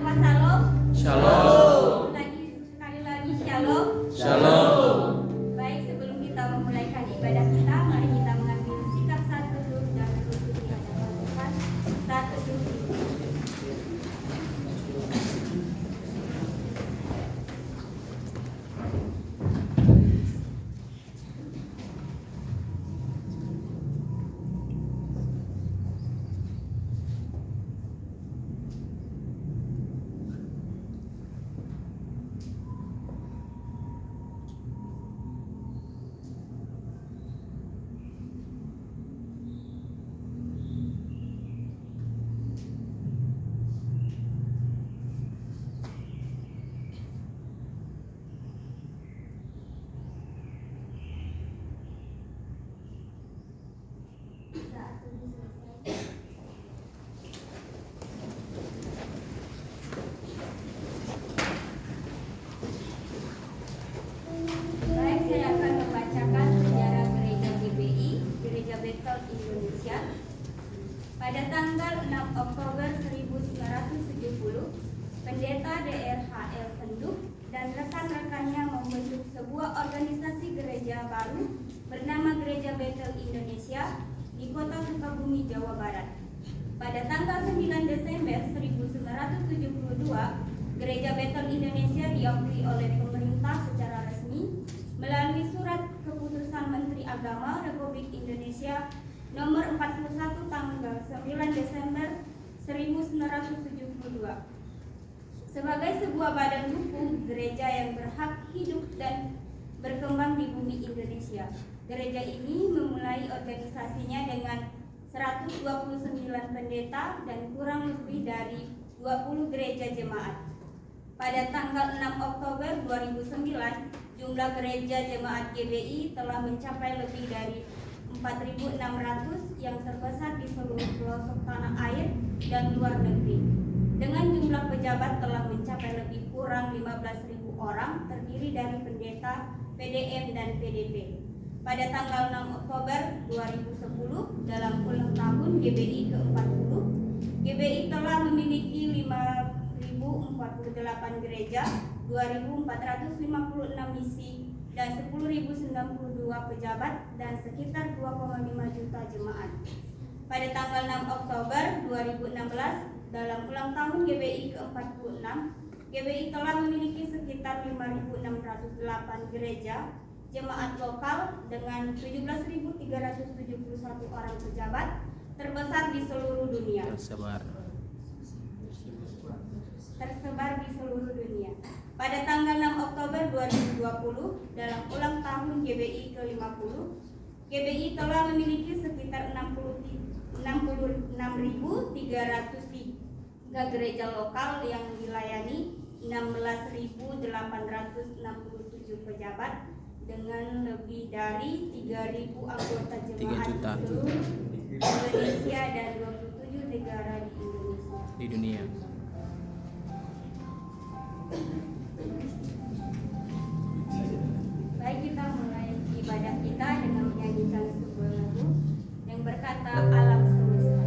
Shalom. Shalom. Sekali lagi shalom. Shalom. Baik, sebelum kita memulaikan ibadah kita, mari kita mengambil sikap saat teduh dan bersyukur di hadapan Tuhan. Saat teduh. Saat teduh selesai. Baik, saya akan membacakan sejarah gereja GBI, Gereja Bethel Indonesia. Pada tanggal 6 Oktober 1970, Pendeta DRHL Senduk dan rekan-rekannya membentuk sebuah organisasi gereja baru bernama Gereja Bethel Indonesia di Kota Sukabumi, Jawa Barat. Pada tanggal 9 Desember 1972, Gereja Bethel Indonesia diakui oleh pemerintah secara resmi melalui surat keputusan Menteri Agama Republik Indonesia nomor 41 tanggal 9 Desember 1972 sebagai sebuah badan hukum gereja yang berhak hidup dan berkembang di bumi Indonesia. Gereja ini memulai organisasinya dengan 129 pendeta dan kurang lebih dari 20 gereja jemaat. Pada tanggal 6 Oktober 2009, jumlah gereja jemaat GBI telah mencapai lebih dari 4.600 yang terbesar di seluruh pelosok tanah air dan luar negeri. Dengan jumlah pejabat telah mencapai lebih kurang 15.000 orang, terdiri dari pendeta, PDM, dan PDP. Pada tanggal 6 Oktober 2010, dalam ulang tahun GBI ke-40, GBI telah memiliki 5.048 gereja, 2.456 misi, dan 10.092 pejabat, dan sekitar 2,5 juta jemaat. Pada tanggal 6 Oktober 2016, dalam ulang tahun GBI ke-46, GBI telah memiliki sekitar 5.608 gereja jemaat lokal dengan 17.371 orang pejabat terbesar di seluruh dunia. Tersebar di seluruh dunia. Pada tanggal 6 Oktober 2020, dalam ulang tahun GBI ke-50, GBI telah memiliki sekitar 66.303 gereja lokal yang dilayani 16.867 pejabat dengan lebih dari 3.000 anggota jemaat di seluruh Indonesia dan 27 negara di dunia. Baik, kita mulai ibadah kita dengan menyanyikan sebuah lagu yang berkata alam semesta.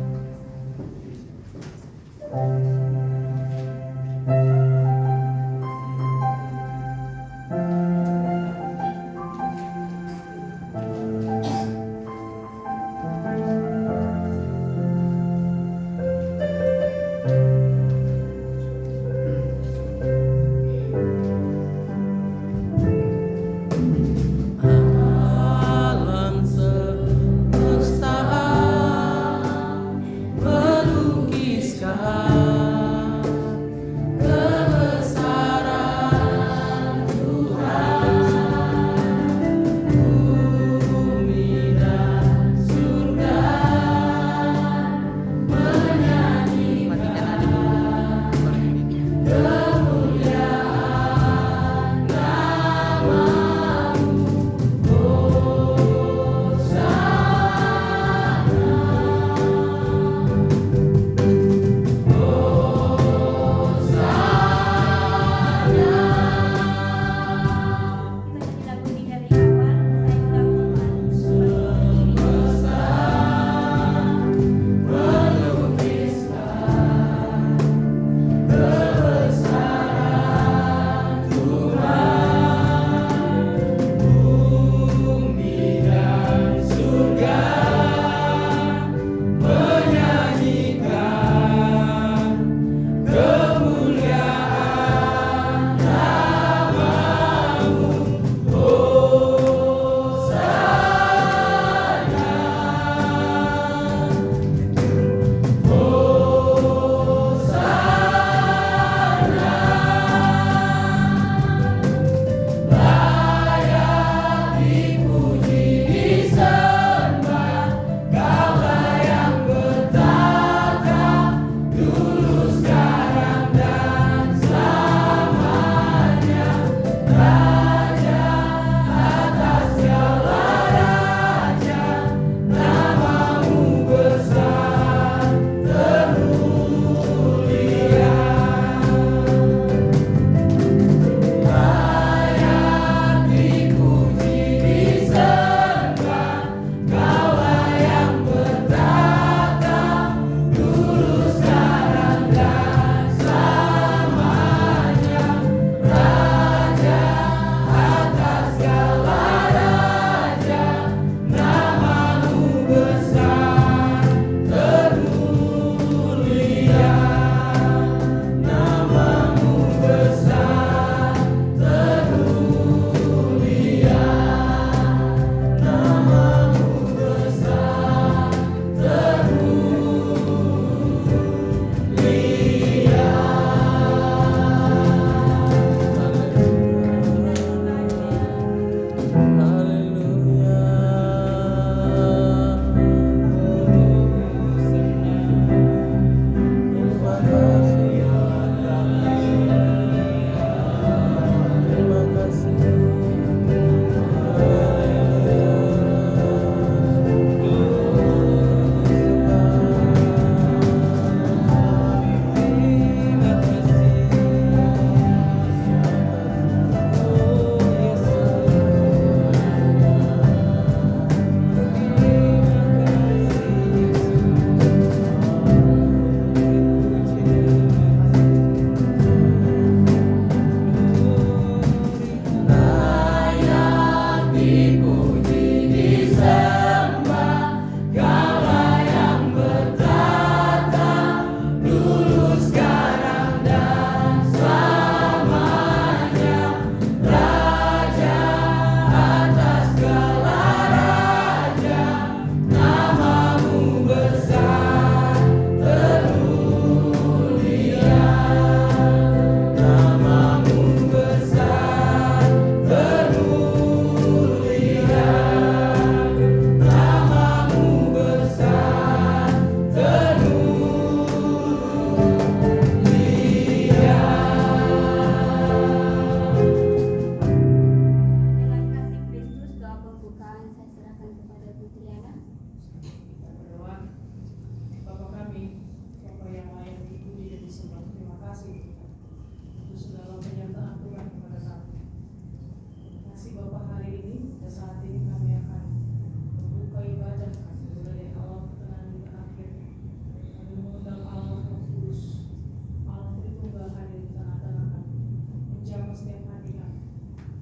siapa setiap harinya.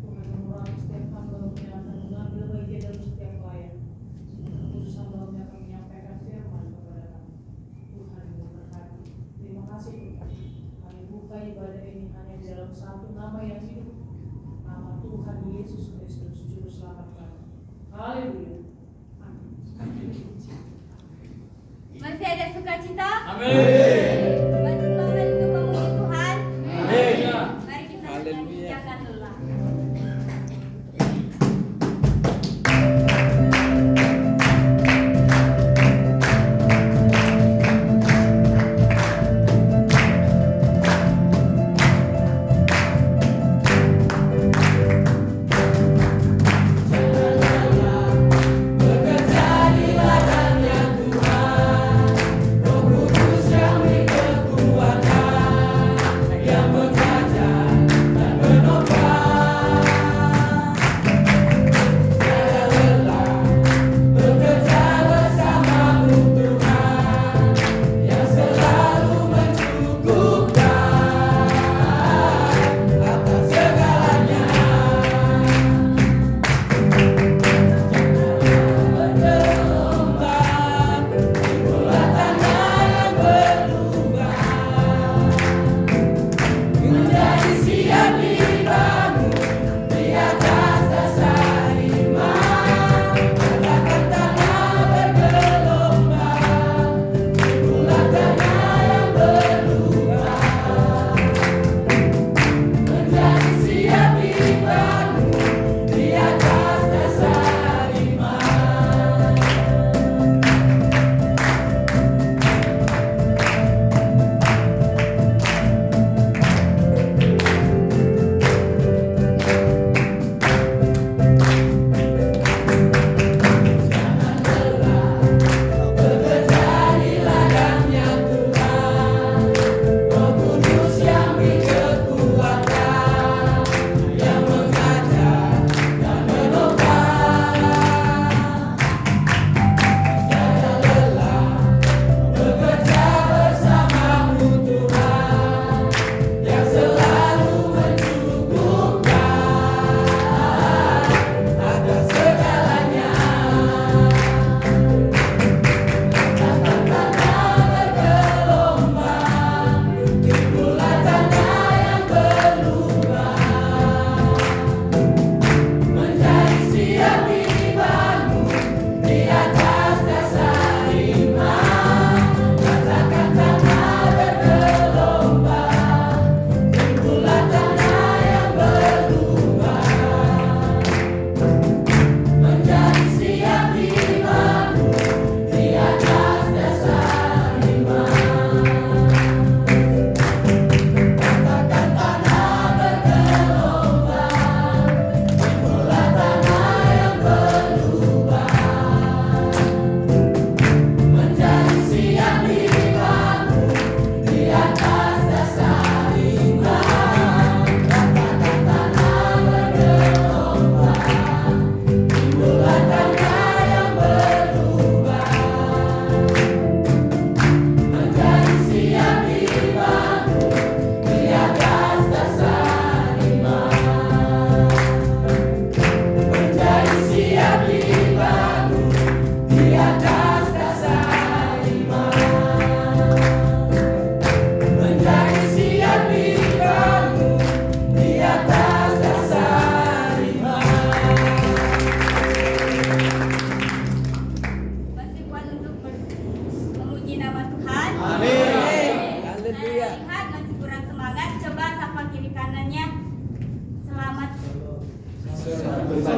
Tuhan mengurangi setiap hamba-Mu yang akan mengambil bagian dalam setiap pelayan. Khusus hamba-Mu yang akan menyampaikan firman kepada kami. Tuhan memberkati. Terima kasih Tuhan. Kami buka ibadah ini hanya di dalam satu nama yang hidup, nama Tuhan Yesus Kristus Juru Selamat kami. Haleluya. Amin. Masih ada sukacita? Amin. Masih semangat untuk memuji Tuhan? Amin. Mari kita nyanyi, jangan lelah.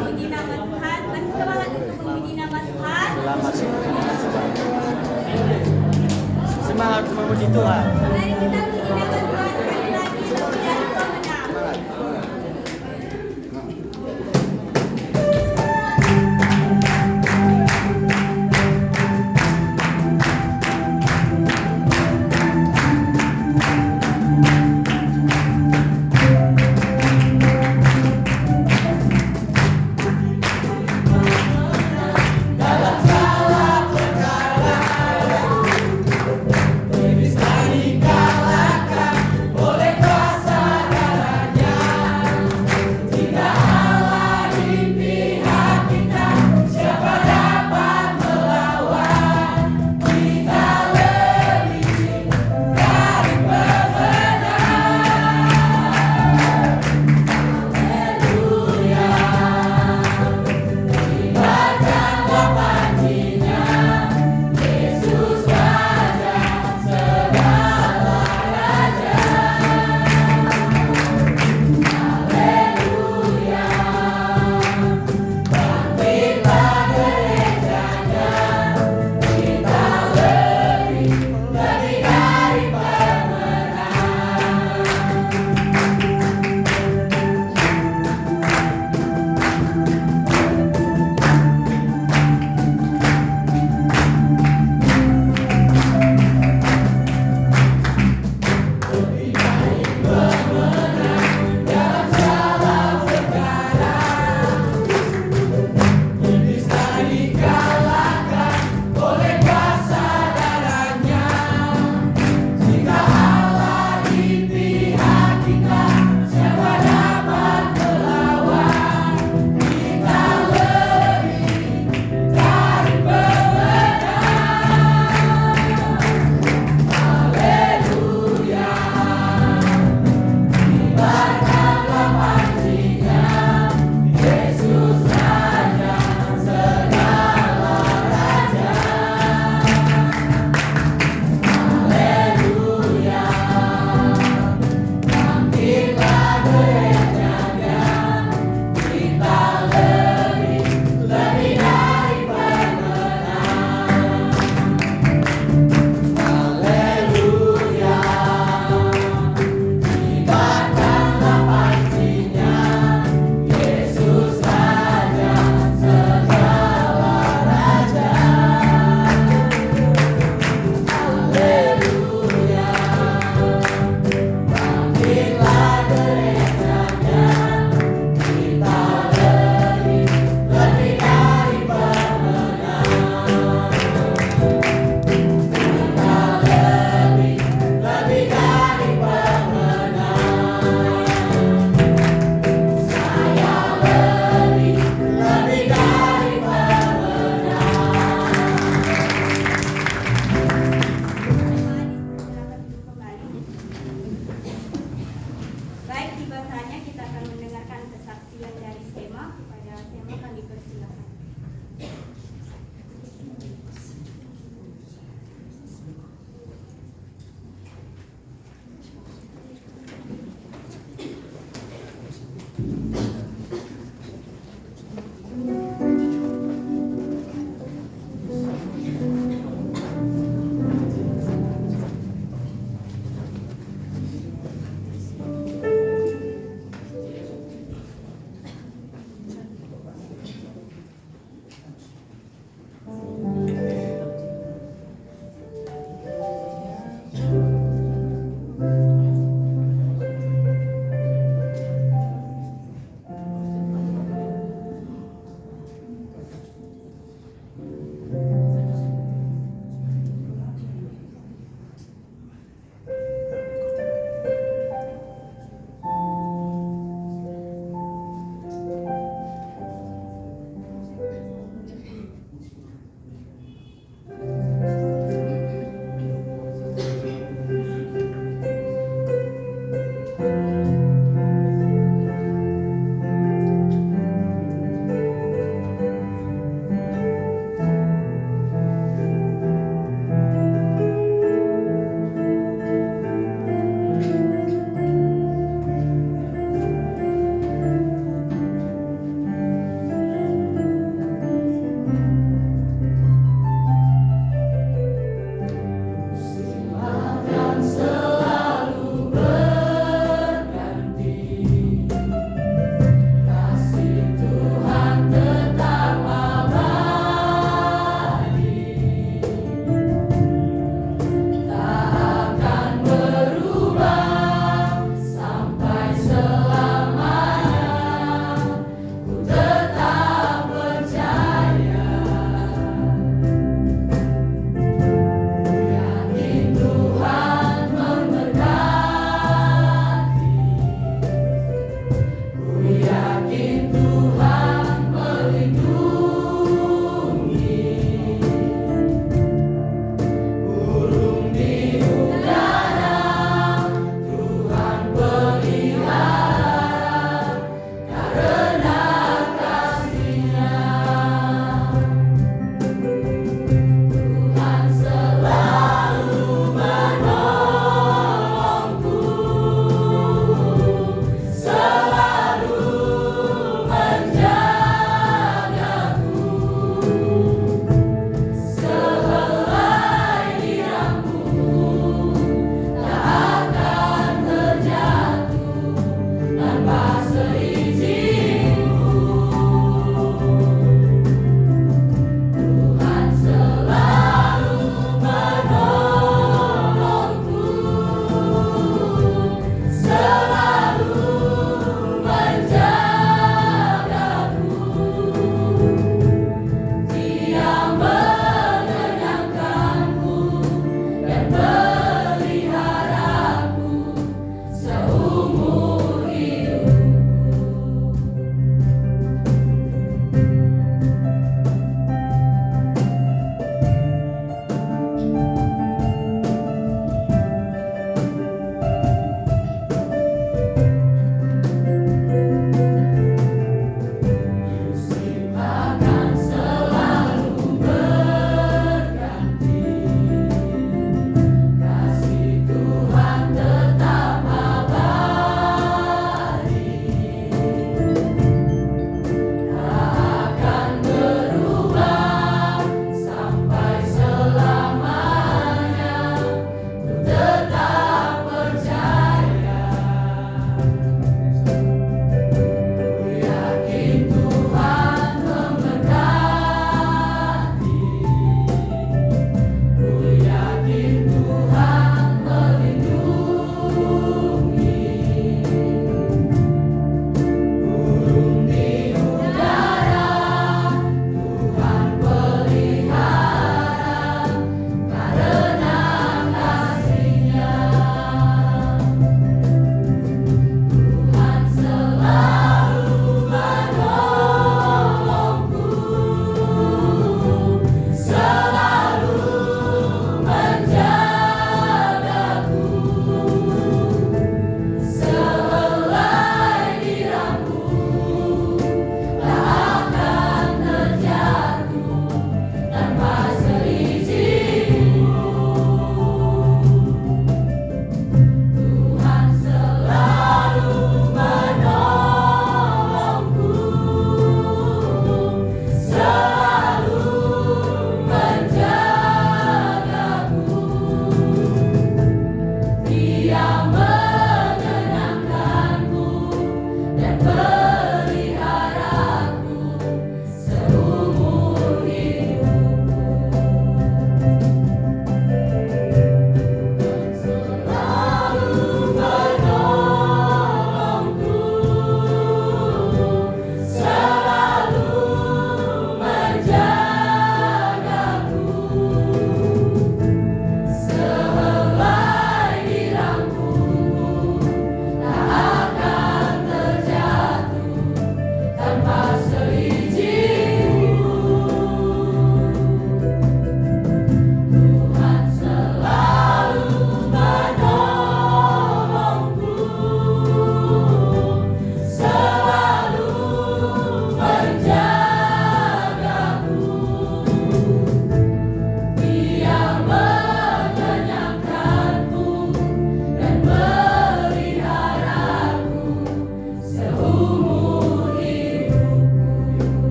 Memuji nama Tuhan. Masih semangat untuk memuji nama Tuhan. Semangat memuji Tuhan. Mari kita memuji nama Tuhan sekali lagi. Pujian pemenang. Kalahkan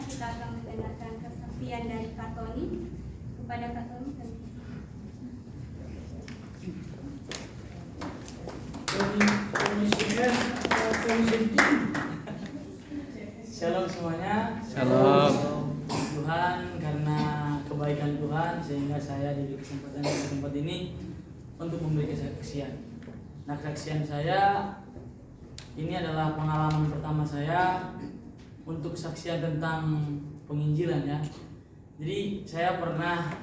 kita akan mendengarkan kesaksian dari Kak Tony. Kepada Kak Tony, Shalom semuanya. Shalom. Tuhan, karena kebaikan Tuhan sehingga saya diberi kesempatan di tempat ini untuk memberi kesaksian. Nah, kesaksian saya ini adalah pengalaman pertama saya untuk kesaksian tentang penginjilan ya. Jadi saya pernah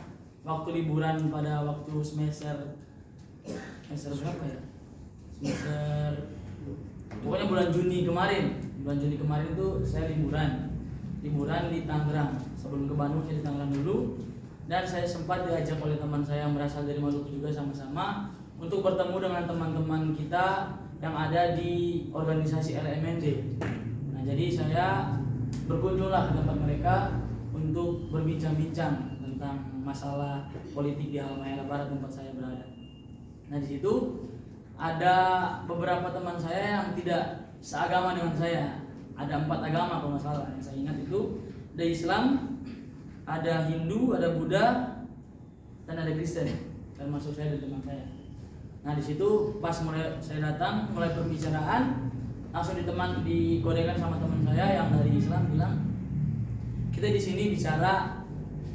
waktu liburan pada waktu semester berapa ya? Semester pokoknya bulan Juni kemarin. Bulan Juni kemarin itu saya liburan di Tangerang. Sebelum ke Bandung saya di Tangerang dulu, dan saya sempat diajak oleh teman saya yang berasal dari Maluku juga sama-sama untuk bertemu dengan teman-teman kita yang ada di organisasi LMND. Nah, jadi saya berkunjunglah ke tempat mereka untuk berbincang-bincang tentang masalah politik di Halmahera Barat tempat saya berada. Nah, di situ ada beberapa teman saya yang tidak seagama dengan saya. Ada 4 agama kalau nggak salah yang saya ingat itu. Ada Islam, ada Hindu, ada Buddha, dan ada Kristen. Termasuk saya dan teman saya. Nah, di situ pas saya datang mulai pembicaraan, langsung dikodekan sama teman saya yang dari Islam bilang, kita di sini bicara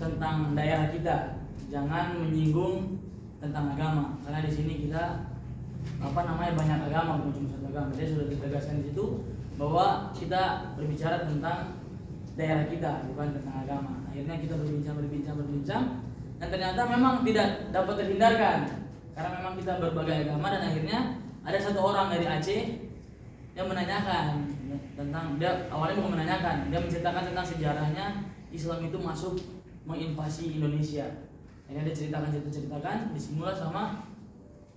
tentang daerah kita, jangan menyinggung tentang agama, karena di sini kita banyak agama, bukan cuma satu agama. Saya sudah ditegaskan di situ bahwa kita berbicara tentang daerah kita, bukan tentang agama. Akhirnya kita berbincang, dan ternyata memang tidak dapat terhindarkan karena memang kita berbagai agama. Dan akhirnya ada satu orang dari Aceh yang menanyakan tentang, dia awalnya bukan menanyakan, dia menceritakan tentang sejarahnya Islam itu masuk menginvasi Indonesia. Akhirnya dia ceritakan, disimula sama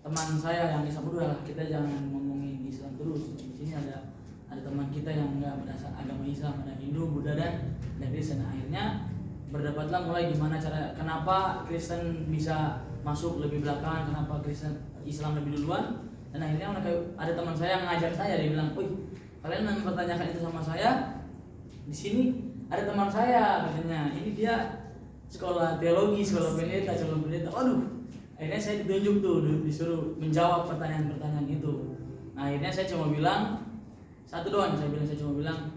teman saya yang Islam. Udah lah, kita jangan ngomongin Islam terus. Di sini ada teman kita yang nggak berdasar agama Islam, ada Hindu, Buddha, dan Kristen. Akhirnya berdebatlah mulai gimana kenapa Kristen bisa masuk lebih belakangan, kenapa Islam lebih duluan. Dan akhirnya ada teman saya yang ngajak saya, dia bilang, "Wih, kalian mempertanyakan itu sama saya? Di sini ada teman saya katanya, ini dia sekolah teologi, sekolah pendeta. Waduh." Akhirnya saya ditunjuk tuh, disuruh menjawab pertanyaan-pertanyaan itu. Nah, akhirnya saya cuma bilang satu doang, saya cuma bilang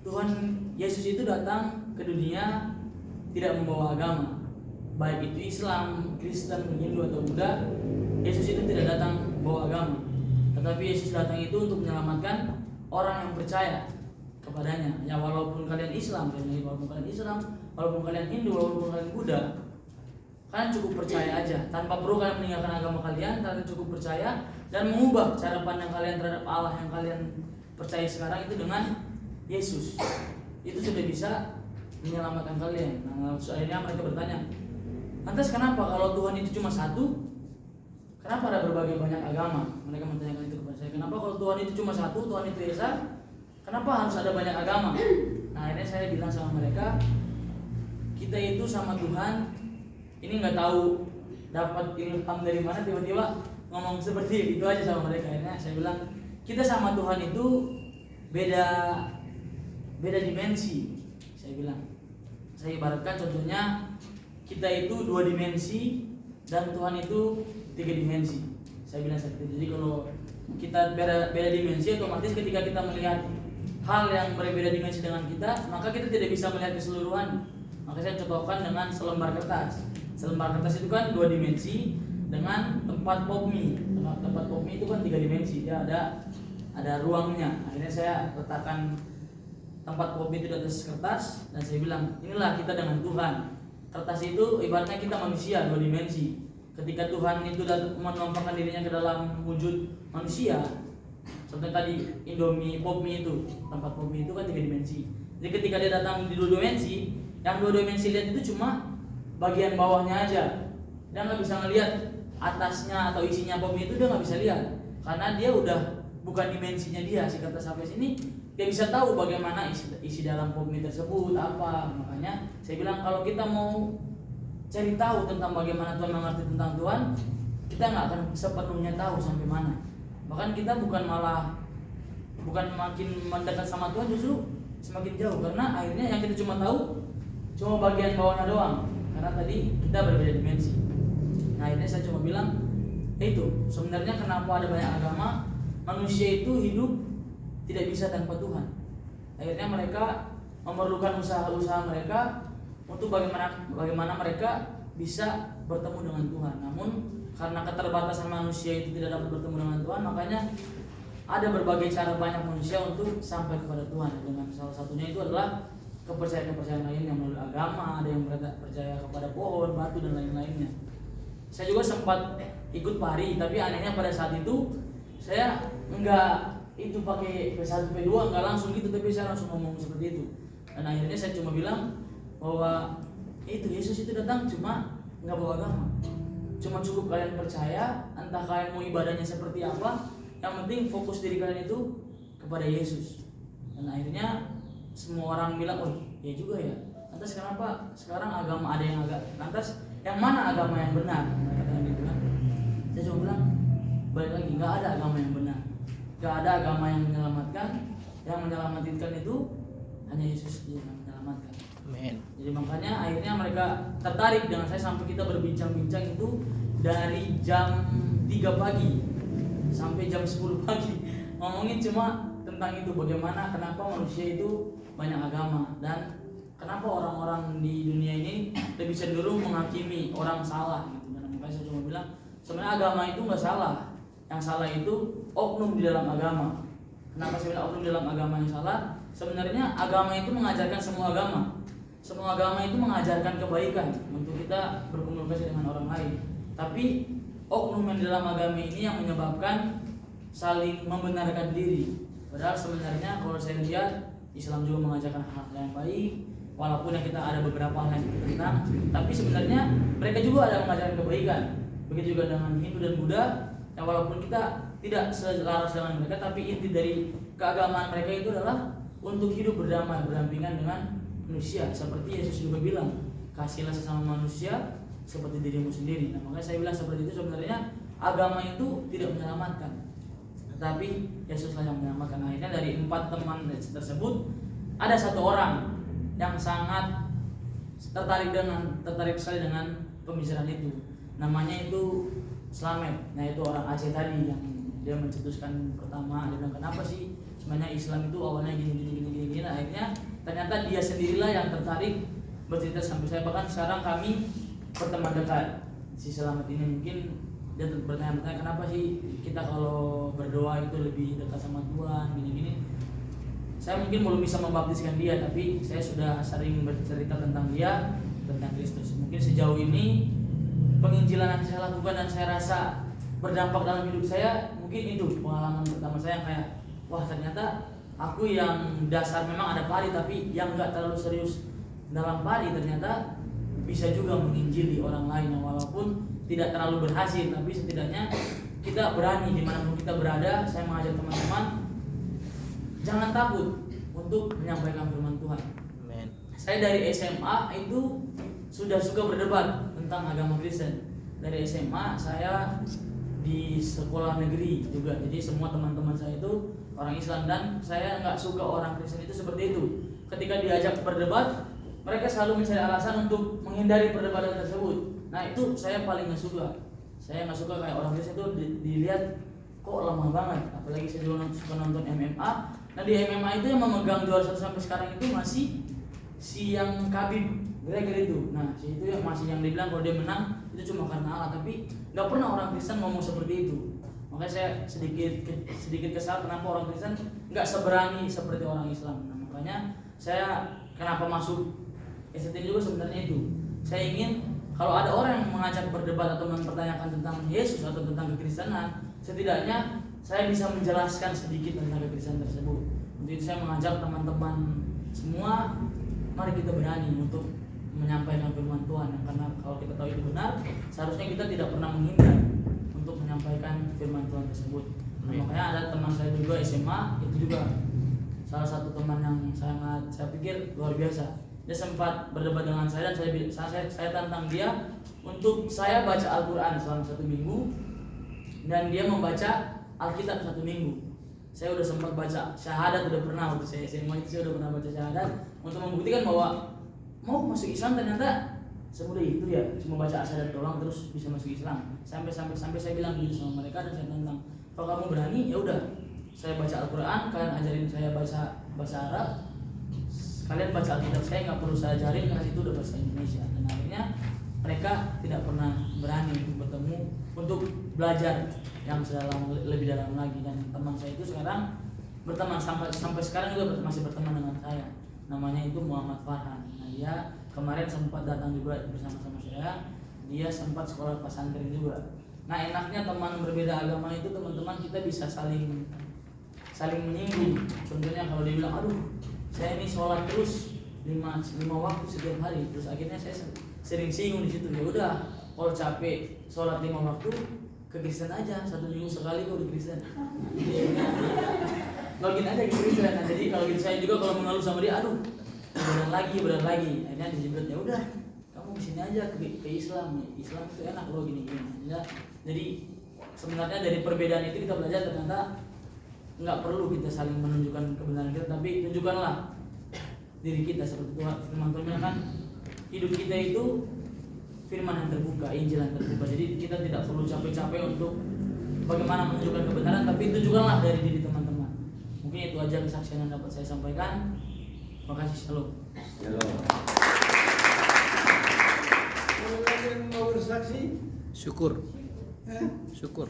Tuhan Yesus itu datang ke dunia tidak membawa agama, baik itu Islam, Kristen, Hindu atau Buddha. Yesus itu tidak datang membawa agama, tetapi Yesus datang itu untuk menyelamatkan orang yang percaya kepadanya. Ya, walaupun kalian Islam, walaupun kalian Hindu, walaupun kalian Buddha, kalian cukup percaya aja, tanpa perlu kalian meninggalkan agama kalian. Kalian cukup percaya dan mengubah cara pandang kalian terhadap Allah yang kalian percaya sekarang itu dengan Yesus. Itu sudah bisa menyelamatkan kalian. Nah, akhirnya mereka bertanya, lantas kenapa kalau Tuhan itu cuma satu? Kenapa ada berbagai banyak agama? Mereka menanyakan itu kepada saya. Kenapa kalau Tuhan itu cuma satu, Tuhan itu Esa, kenapa harus ada banyak agama? Nah, akhirnya saya bilang sama mereka, kita itu sama Tuhan ini nggak tahu dapat ilham dari mana, tiba-tiba ngomong seperti itu aja sama mereka. Akhirnya saya bilang, kita sama Tuhan itu beda dimensi. Saya ibaratkan contohnya, kita itu 2 dimensi dan Tuhan itu 3 dimensi. Saya bilang seperti itu. Jadi kalau kita beda dimensi, otomatis ketika kita melihat hal yang berbeda dimensi dengan kita, maka kita tidak bisa melihat keseluruhan. Maka saya contohkan dengan selembar kertas. Selembar kertas itu kan 2 dimensi dengan tempat pop mie. Tempat pop mie itu kan 3 dimensi. Dia ada ruangnya. Akhirnya saya letakkan tempat pop mie itu di atas kertas dan saya bilang, inilah kita dengan Tuhan. Kertas itu ibaratnya kita manusia 2 dimensi. Ketika Tuhan itu menampakkan dirinya ke dalam wujud manusia, seperti tadi Indomie pop mie itu, tempat pop mie itu kan 3 dimensi. Jadi ketika dia datang di 2 dimensi, yang 2 dimensi lihat itu cuma bagian bawahnya aja. Dia nggak bisa ngelihat atasnya atau isinya pop mie itu, dia nggak bisa lihat karena dia udah bukan dimensinya dia. Si kertas sampai sini dia bisa tahu bagaimana isi dalam pop mie tersebut apa. Makanya saya bilang kalau kita mau cari tahu tentang bagaimana Tuhan mengerti tentang Tuhan, kita nggak akan sepenuhnya tahu sampai mana. Bahkan kita bukan makin mendekat sama Tuhan, justru semakin jauh, karena akhirnya yang kita cuma tahu cuma bagian bawahnya doang, karena tadi kita berbeda dimensi. Nah akhirnya saya cuma bilang itu sebenarnya kenapa ada banyak agama, manusia itu hidup tidak bisa tanpa Tuhan. Akhirnya mereka memerlukan usaha-usaha mereka untuk bagaimana mereka bisa bertemu dengan Tuhan. Namun karena keterbatasan manusia itu tidak dapat bertemu dengan Tuhan, makanya ada berbagai cara banyak manusia untuk sampai kepada Tuhan. Dengan salah satunya itu adalah kepercayaan-kepercayaan lain yang melalui agama, ada yang percaya kepada pohon, batu dan lain-lainnya. Saya juga sempat ikut pari, tapi anehnya pada saat itu saya enggak itu pakai P1 P2 enggak langsung gitu, tapi saya langsung ngomong seperti itu. Dan akhirnya saya cuma bilang bahwa itu Yesus itu datang cuma enggak bawa agama. Cuma cukup kalian percaya, entah kalian mau ibadahnya seperti apa, yang penting fokus diri kalian itu kepada Yesus. Dan akhirnya semua orang bilang, oh ya juga ya. Lantas kenapa sekarang agama ada yang agak, lantas yang mana agama yang benar? Mereka tanya gitu kan. Saya cuma bilang, balik lagi, nggak ada agama yang benar, nggak ada agama yang menyelamatkan. Yang menyelamatkan itu hanya Yesus yang menyelamatkan. Amin. Jadi makanya akhirnya mereka tertarik dengan saya sampai kita berbincang-bincang itu dari jam 3 pagi sampai jam 10 pagi ngomongin cuma tentang itu, bagaimana kenapa manusia itu banyak agama dan kenapa orang-orang di dunia ini lebih cenderung menghakimi orang salah gitu. Dan makanya saya cuma bilang sebenarnya agama itu nggak salah, yang salah itu oknum di dalam agama. Kenapa saya bilang oknum di dalam agama yang salah? Sebenarnya agama itu mengajarkan semua agama. Semua agama itu mengajarkan kebaikan untuk kita berkomunikasi dengan orang lain. Tapi oknum yang di dalam agama ini yang menyebabkan saling membenarkan diri. Padahal sebenarnya kalau saya lihat Islam juga mengajarkan hal yang baik, walaupun yang kita ada beberapa hal yang kita tentang, tapi sebenarnya mereka juga ada mengajarkan kebaikan. Begitu juga dengan Hindu dan Buddha, yang walaupun kita tidak selaras dengan mereka, tapi inti dari keagamaan mereka itu adalah untuk hidup berdamai, berdampingan dengan manusia. Seperti Yesus juga bilang, kasihlah sesama manusia seperti dirimu sendiri. Nah, makanya saya bilang seperti itu sebenarnya agama itu tidak menyelamatkan, tetapi Yesuslah yang menyelamatkan. Akhirnya dari 4 teman tersebut ada 1 orang yang sangat tertarik sekali dengan pembicaraan itu. Namanya itu Slamet. Nah itu orang Aceh tadi yang dia mencetuskan pertama. Dia bilang kenapa sih sebenarnya Islam itu awalnya gini. Nah, akhirnya ternyata dia sendirilah yang tertarik bercerita sampai saya, bahkan sekarang kami berteman dekat. Si Slamet ini mungkin dia bertanya-tanya kenapa sih kita kalau berdoa itu lebih dekat sama Tuhan gini. Saya mungkin belum bisa membaptiskan dia, tapi saya sudah sering bercerita tentang dia, tentang Kristus. Mungkin sejauh ini penginjilan yang saya lakukan dan saya rasa berdampak dalam hidup saya, mungkin itu pengalaman pertama saya yang kayak wah ternyata aku yang dasar memang ada pari, tapi yang nggak terlalu serius dalam pari ternyata bisa juga menginjili orang lain, walaupun tidak terlalu berhasil, tapi setidaknya kita berani dimanapun kita berada. Saya mengajak teman-teman jangan takut untuk menyampaikan firman Tuhan. Amen. Saya dari SMA itu sudah suka berdebat tentang agama Kristen. Dari SMA saya di sekolah negeri juga, jadi semua teman-teman saya itu orang Islam dan saya nggak suka orang Kristen itu seperti itu. Ketika diajak berdebat, mereka selalu mencari alasan untuk menghindari perdebatan tersebut. Nah itu saya paling nggak suka. Saya nggak suka kayak orang Kristen itu dilihat kok lemah banget. Apalagi saya dulu suka nonton MMA. Nah di MMA itu yang memegang juara 1 sampai sekarang itu masih si yang Khabib Gregor itu. Nah si itu yang masih yang dibilang kalau dia menang itu cuma karena Allah. Tapi nggak pernah orang Kristen ngomong seperti itu. Makanya saya sedikit kesal kenapa orang Kristen nggak seberani seperti orang Islam. Nah makanya saya kenapa masuk STN juga sebenarnya itu. Saya ingin kalau ada orang yang mengajak berdebat atau mempertanyakan tentang Yesus atau tentang kekristenan, setidaknya saya bisa menjelaskan sedikit tentang kekristenan tersebut. Untuk itu saya mengajak teman-teman semua, mari kita berani untuk menyampaikan firman Tuhan. Karena kalau kita tahu itu benar, seharusnya kita tidak pernah menghindar untuk menyampaikan firman Tuhan tersebut. Nah, makanya ada teman saya juga SMA, itu juga salah satu teman yang sangat saya pikir luar biasa. Dia sempat berdebat dengan saya dan saya tantang dia untuk saya baca Al-Quran selama 1 minggu dan dia membaca Alkitab 1 minggu. Saya udah sempat baca syahadat, udah pernah waktu saya SMA itu saya udah pernah baca syahadat untuk membuktikan bahwa mau masuk Islam ternyata semudah itu ya, cuma baca syahadat doang terus bisa masuk Islam. Sampai saya bilang gitu sama mereka dan saya tantang, kalau kamu berani ya udah, saya baca Al-Quran, kalian ajarin saya bahasa Arab, kalian baca Alkitab, saya nggak perlu saya ajarin karena itu udah bahasa Indonesia. Dan akhirnya mereka tidak pernah berani untuk bertemu, untuk belajar yang lebih dalam lagi. Dan teman saya itu sekarang berteman sampai sekarang juga masih berteman dengan saya, namanya itu Muhammad Farhan. Nah, dia kemarin sempat datang juga bersama-sama saya, dia sempat sekolah pesantren juga. Nah, enaknya teman berbeda agama itu teman-teman kita bisa saling menyinggung. Contohnya kalau dia bilang, aduh saya ini sholat terus 5 waktu setiap hari, terus akhirnya saya sering singgung di situ. Ya udah, kalau capek sholat 5 waktu ke Kristen aja, 1 minggu sekali kok di Kristen. Login aja ke Kristen. Nah, jadi kalau gitu saya juga kalau mengeluh sama dia, aduh berat lagi. Akhirnya disebut, ya udah kamu kesini aja ke Islam. Islam itu enak loh gini. Ya, jadi sebenarnya dari perbedaan itu kita belajar ternyata nggak perlu kita saling menunjukkan kebenaran kita, tapi tunjukkanlah diri kita seperti Tuhan. Firman Tuhan kan hidup kita itu firman yang terbuka, Injil yang terbuka. Jadi kita tidak perlu capek-capek untuk bagaimana menunjukkan kebenaran, tapi tunjukkanlah dari diri teman-teman. Mungkin itu aja kesaksian yang dapat saya sampaikan. Makasih, shalom. Kalau kalian mau bersaksi, Syukur. eh? Syukur.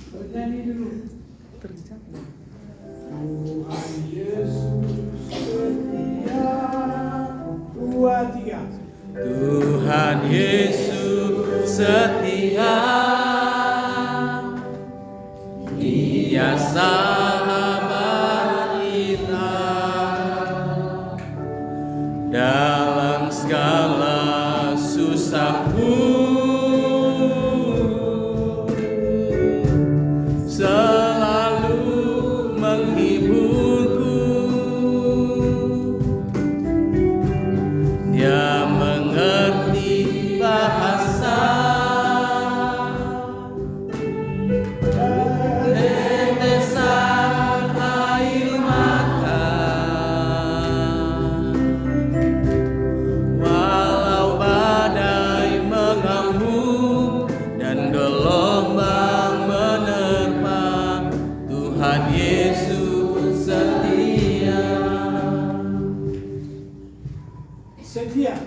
Bernyanyi dulu. Terjadi. Tuhan Yesus setia. 2, 3. Tuhan Yesus setia, Dia sahabat kita dalam segala susahku. Setia.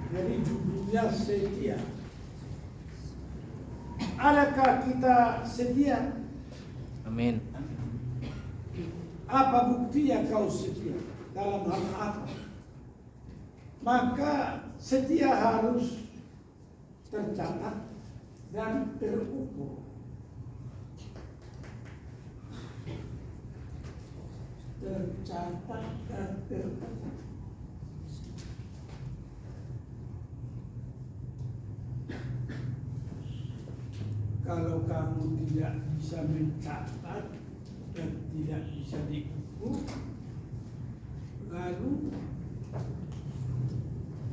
Jadi judulnya setia. Adakah kita setia? Amin. Apa buktinya kau setia? Dalam hal apa? Maka setia harus tercatat dan terukur. Tercatat dan terukur. Kalau kamu tidak bisa mencatat dan tidak bisa diukur, lalu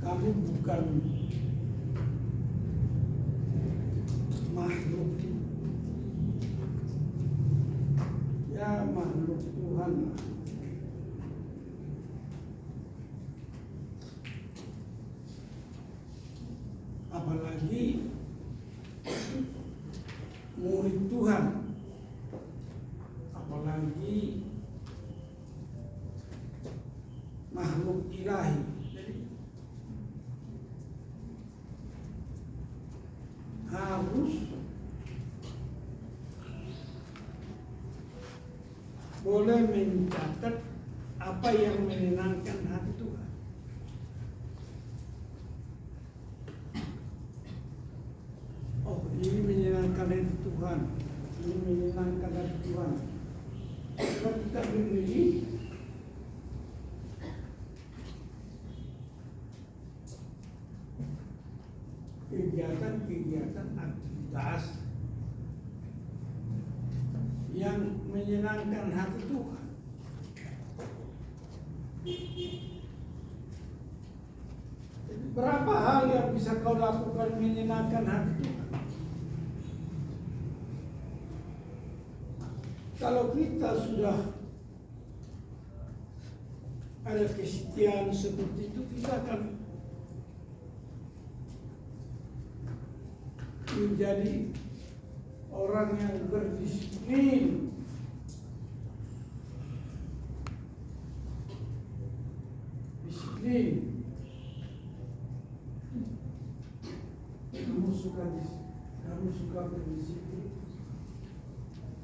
kamu bukan makhluk, ya makhluk Tuhan. Apalagi murid Tuhan, apalagi makhluk ilahi. Jadi harus boleh mencatat apa yang menyenangkan hati Tuhan. Oh, ini menyenangkan hati Tuhan, ini menyenangkan hati Tuhan. Kalau kita memilih kegiatan-kegiatan aktivitas yang menyenangkan hati Tuhan. Jadi berapa hal yang bisa kau lakukan menyenangkan hati Tuhan? kalau kita sudah ada kesetiaan seperti itu, kita akan menjadi orang yang berdisiplin. Disiplin. Kamu suka berdisiplin.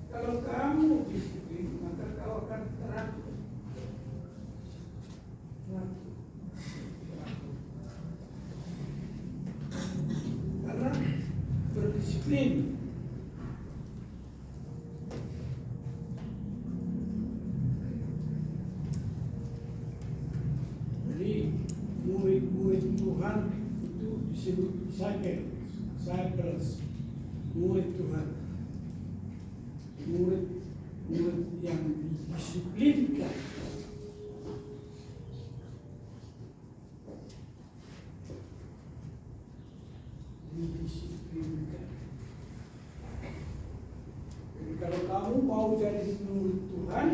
Kalau kamu disiplin, maka kau akan teratur. Karena berdisiplin. Jadi murid-murid Tuhan itu disebut disciples, murid Tuhan, murid yang didisiplinkan. Didisiplinkan. Jadi kalau kamu mau jadi murid Tuhan,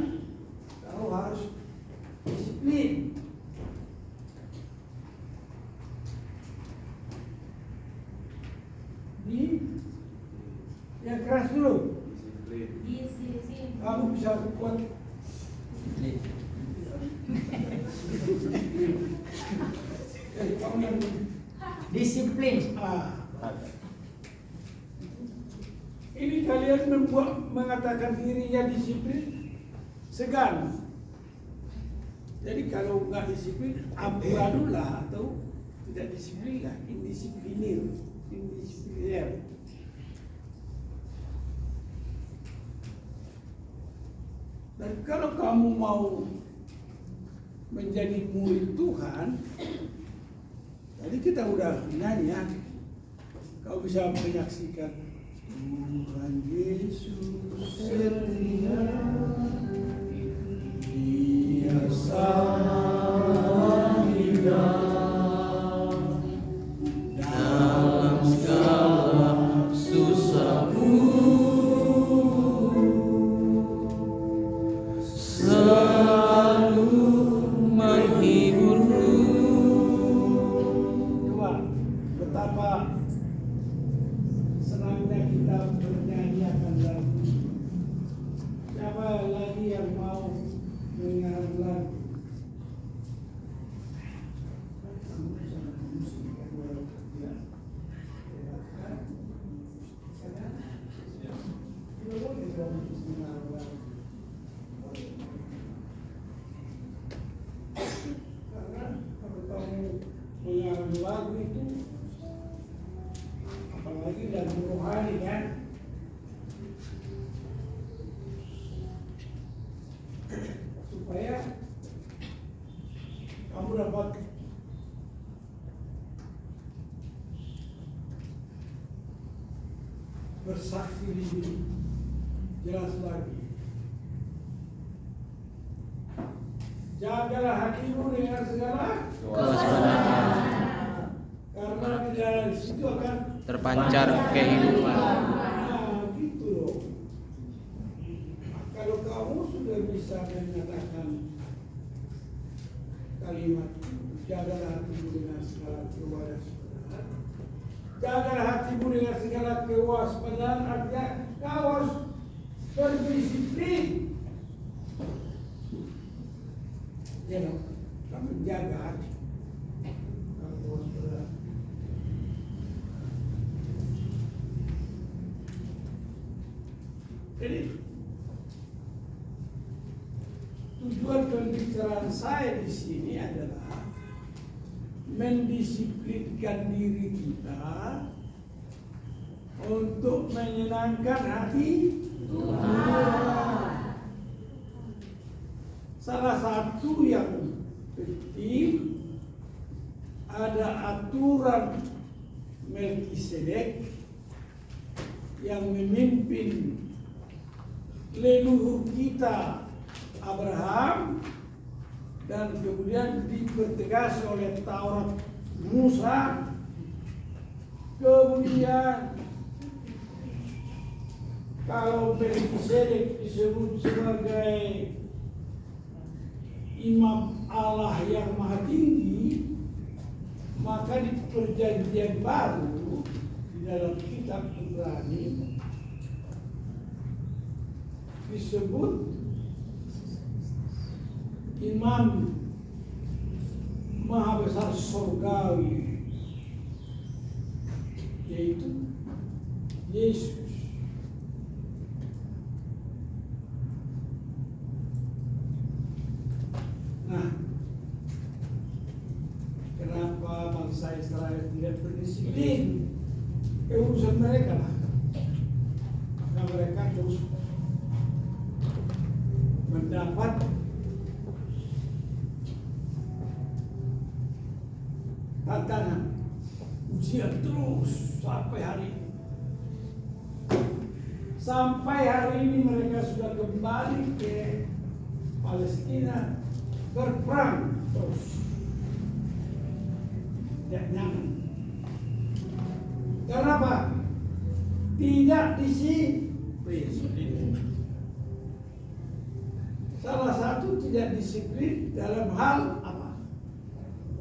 kamu harus disiplin. Yang keras dulu. Kamu bisa buat kamu yang disiplin. Ini kalian mengatakan dirinya disiplin, segan. Jadi kalau nggak disiplin, amburadul lah, atau tidak disiplin lah, indisipliner. Dan kalau kamu mau menjadi murid Tuhan, tadi kita udah nyanyi ya, kau bisa menyaksikan Tuhan Yesus setia, Dia sama juga Dalam segala susahku, selalu menghiburku. Coba betapa senangnya kita bernyanyi akan lagu. Siapa lagi yang mau mendengar lagu? Karena kalau kamu mengarang lagu itu, apalagi lagu rohani kan, supaya kamu dapat bersaksi lebih jelas lagi. Jagalah hatimu dengan segala Kewaspadaan, karena di dalam situ akan terpancar kehidupan. Nah, gitu loh. Kalau kamu sudah bisa menyatakan kalimat jagalah hatimu dengan segala kewaspadaan, jagalah hatimu dengan segala kewaspadaan, artinya kau harus berdisiplin. Ya loh, kamu jaga hati. Kamu kewaspadaan. Jadi tujuan pembicaraan saya di sini adalah mendisiplinkan diri kita untuk menyenangkan hati Tuhan. Salah satu yang penting ada aturan Melkisedek yang memimpin leluhur kita Abraham, dan kemudian dipertegas oleh Taurat Musa, kemudian kalau Melkisedek disebut sebagai imam Allah yang maha tinggi, maka di perjanjian baru di dalam kitab Ibrani disebut imam maha besar surgawi, yaitu Yesus. Nah, kenapa bangsa Israel tidak berdisiplin? Urusan mereka lah. Maka mereka terus mendapat tantangan, ujian terus sampai hari ini. Sampai hari ini mereka sudah kembali ke Palestina, berperang terus. Tidak nyaman. Kenapa? Tidak disiplin. Salah satu tidak disiplin dalam hal apa?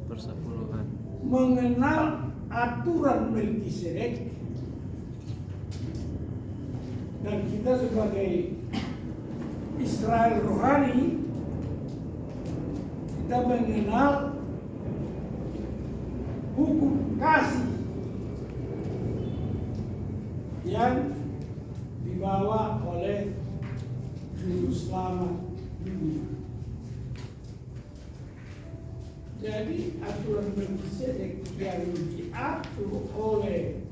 Persepuluhan. Mengenal aturan Melkisedek. Dan kita sebagai Israel rohani, kita mengenal hukum kasih yang dibawa oleh Juru Selamat dunia. Jadi aturan Melkisedek yang diatur oleh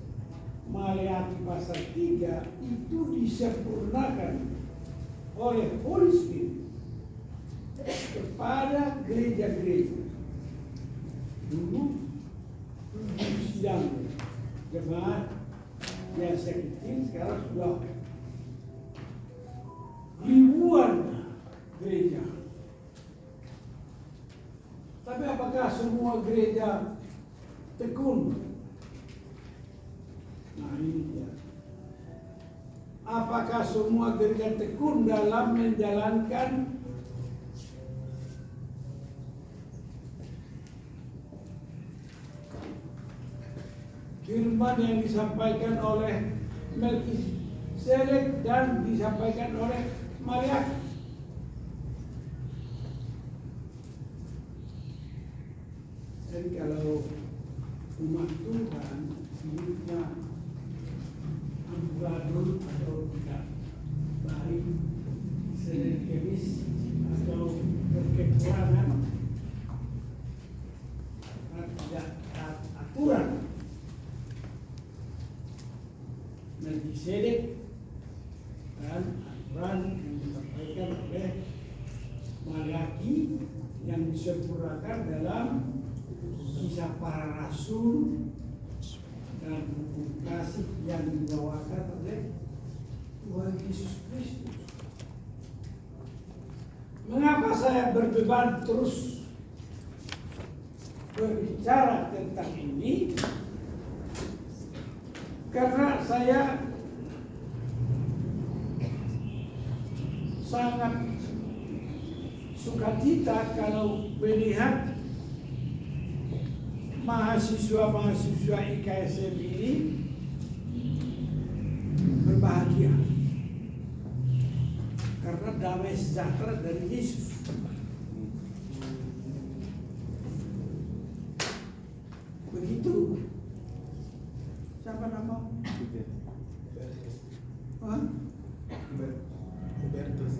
Maleakhi pasal 3 itu disempurnakan oleh Holy Spirit kepada gereja-gereja. Dulu sidang jemaat yang sekecil, sekarang sudah ribuan gereja. Tapi apakah semua gereja tekun? Nah ini dia. Apakah semua gereja tekun dalam menjalankan firman yang disampaikan oleh Melkisedek dan disampaikan oleh Maleakhi? Jadi kalau umat Tuhan hidupnya amburadul atau tidak baik, selektivis atau berkekurangan, tidak aturan Melkisedek dan aturan yang disampaikan oleh Maleakhi yang disempurnakan dalam Kisah Para Rasul dan hukum kasih yang dibawakan oleh Tuhan Yesus Kristus. Mengapa saya berbeban terus berbicara tentang ini? Karena saya sangat sukacita kalau melihat mahasiswa-mahasiswa IKSM ini berbahagia karena damai sejahtera dari Yesus. Begitu. Siapa nama? Hubertus.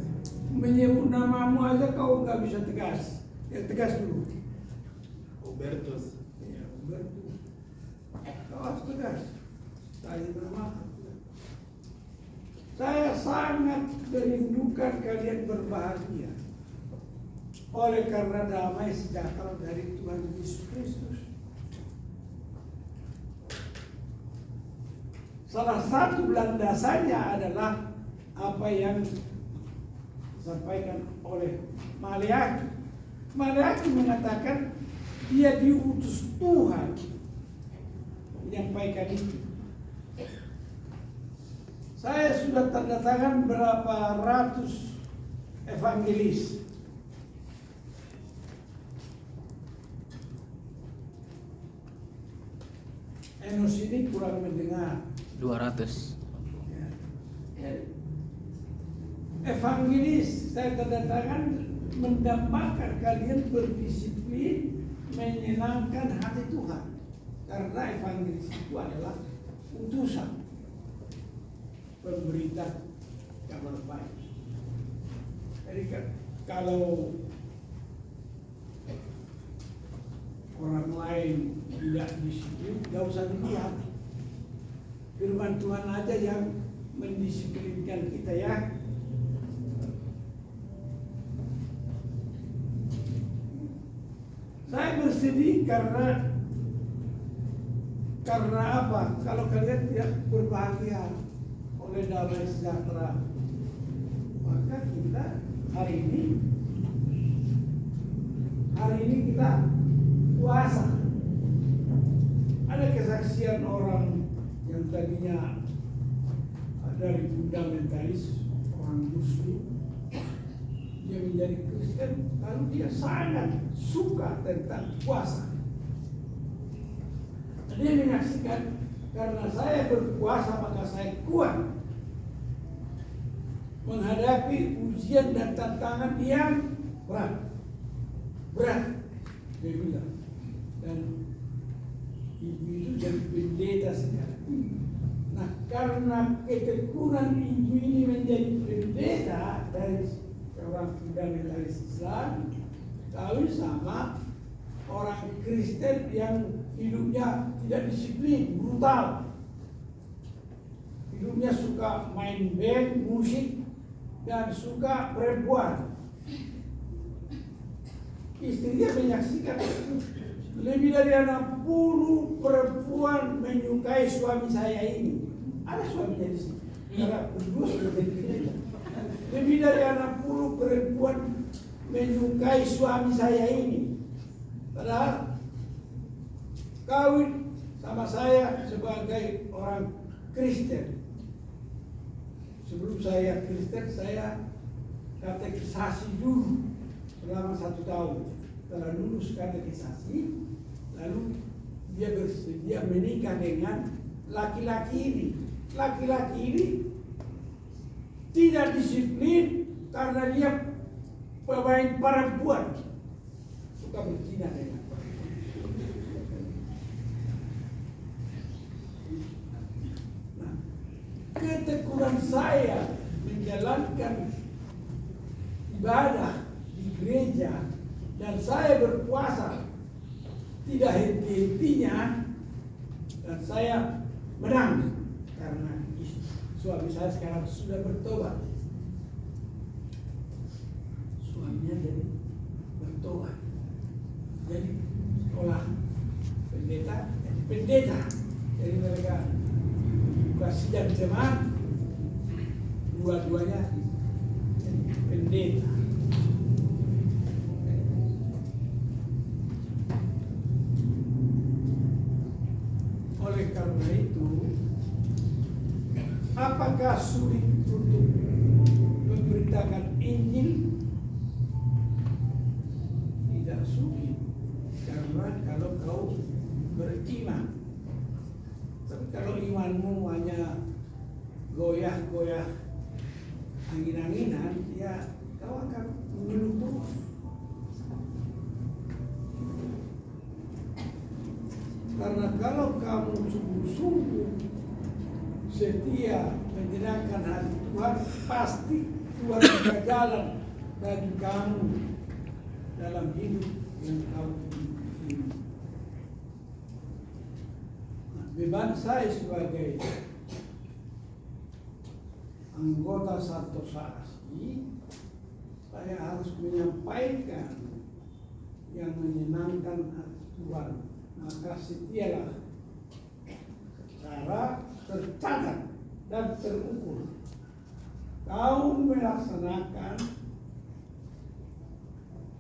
Menyebut namamu aja kau nggak bisa tegas. Ya tegas dulu. Hubertus. Ya, Hubertus. Kau harus tegas. Tanya nama. Saya sangat merindukan kalian berbahagia oleh karena damai sejahtera dari Tuhan Yesus Kristus. Salah satu landasannya adalah apa yang disampaikan oleh Maleakhi. Maleakhi mengatakan dia diutus Tuhan menyampaikan itu. Saya sudah tanda tangan berapa ratus evangelis. Enos ini kurang mendengar. 200. Ya. Evangelis saya tanda tangan mendapatkan kalian berdisiplin menyenangkan hati Tuhan. Karena evangelis itu adalah utusan pemberita kabar baik. Jadi kalau orang lain tidak disiplin, tidak usah dilihat. Firman Tuhan aja yang mendisiplinkan kita ya. Saya bersedih karena apa? Kalau kalian tidak berbahagia oleh damai sejahtera, maka kita hari ini kita puasa. Ada kesaksian orang yang tadinya dari fundamentalis, orang Muslim, dia menjadi Kristen, lalu dia sangat suka tentang puasa. Dia menyaksikan, karena saya berpuasa maka saya kuat menghadapi ujian dan tantangan yang berat. Dia bilang, dan ibu itu jadi pendeta sekarang. Nah, karena ketekunan ibu ini menjadi pendeta dari orang fundamentalis Islam, kawin sama orang Kristen yang hidupnya tidak disiplin, brutal. Hidupnya suka main band, musik, dan suka perempuan. Istrinya menyaksikan lebih dari 60 perempuan menyukai suami saya ini. Ada suaminya di sini. Karena berdua sudah jadi. Lebih dari 60 perempuan menyukai suami saya ini. Padahal kawin sama saya sebagai orang Kristen. Sebelum saya Kristen, saya katekisasi dulu selama 1 tahun. Setelah lulus katekisasi, lalu dia bersedia menikah dengan laki-laki ini. Laki-laki ini tidak disiplin karena dia pemain perempuan, suka berzina dengan. Nah, ketekunan saya menjalankan ibadah di gereja dan saya berpuasa tidak henti-hentinya, dan saya menang karena suami saya sekarang sudah bertobat. Suaminya jadi bertobat, jadi sekolah pendeta, jadi pendeta. Jadi mereka buka sidang jemaat, dua-duanya jadi pendeta. Oleh karena itu, apakah sulit untuk memberitakan Injil? Tidak sulit, karena kalau kau beriman. Tapi kalau imanmu hanya goyah-goyah angin-anginan, ya kau akan mengeluh terus. Karena kalau kamu sungguh-sungguh setia menyenangkan hati Tuhan, pasti Tuhan akan jalan bagi kamu dalam hidup yang kau ini. Nah, beban saya sebagai anggota Santosa Asli, saya harus menyampaikan yang menyenangkan hati Tuhan. Maka setialah secara tercatat dan terukur. Kau melaksanakan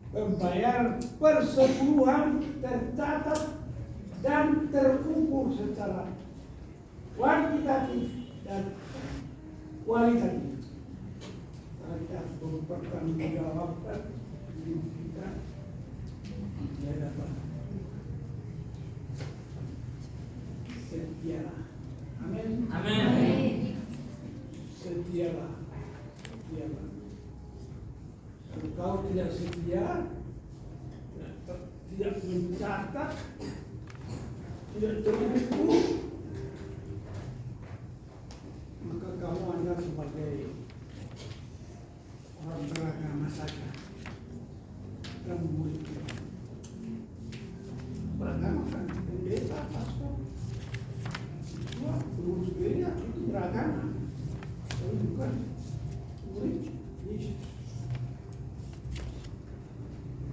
pembayaran persepuluhan tercatat dan terukur secara kuantitatif dan wali tadi. Kita bertanggungjawabkan hidup kita. Ya dapat setialah. Amin. Amin. Setialah. Setialah. Kalau kau tidak setia, tidak mencatat, tidak terbuku, maka kamu adalah sebagai orang beragama saja. Kamu murid. Beragama kan pendeta, pastor, pengurus gereja itu beragama, tapi bukan murid Yesus.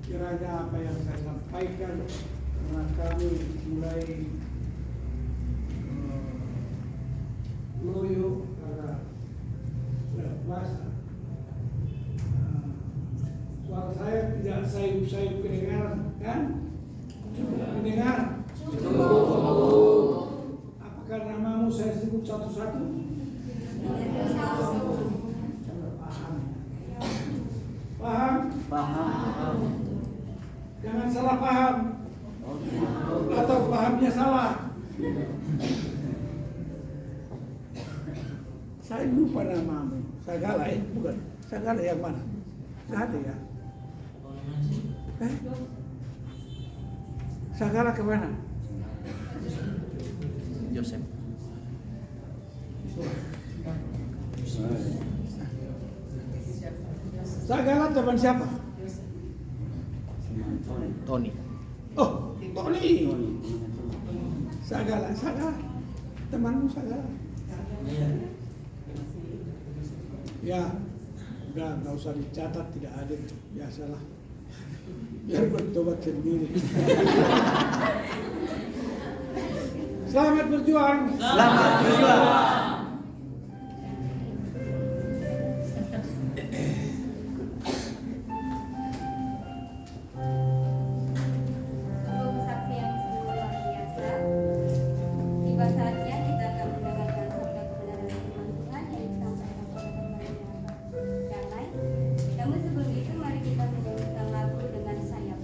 Kiranya apa yang saya sampaikan karena kami mulai loyo karena sudah puasa. Suara saya tidak sayup-sayup kedengaran, kan? Cukup mendengar? Apakah namamu saya sebut satu-satu? Paham? Paham? Paham. Jangan salah paham atau pahamnya salah. Saya lupa namamu. Sagala bukan? Sagala yang mana? Nggak ada ya? Sagala kemana? Joseph. Sagala teman siapa? Tony. Oh, Tony. Sagala. Temanmu Sagala. Ya, udah nggak usah dicatat, tidak ada, biasalah. Biar bertobat sendiri. Selamat berjuang. Selamat berjuang. Sungguh kesaksian sungguh luar biasa. Tiba saatnya kita akan mendengarkan sabda kebenaran firman Tuhan yang disampaikan oleh Pendeta Damai. Namun sebelum itu mari kita menyanyikan lagu dengan sayap.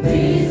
Di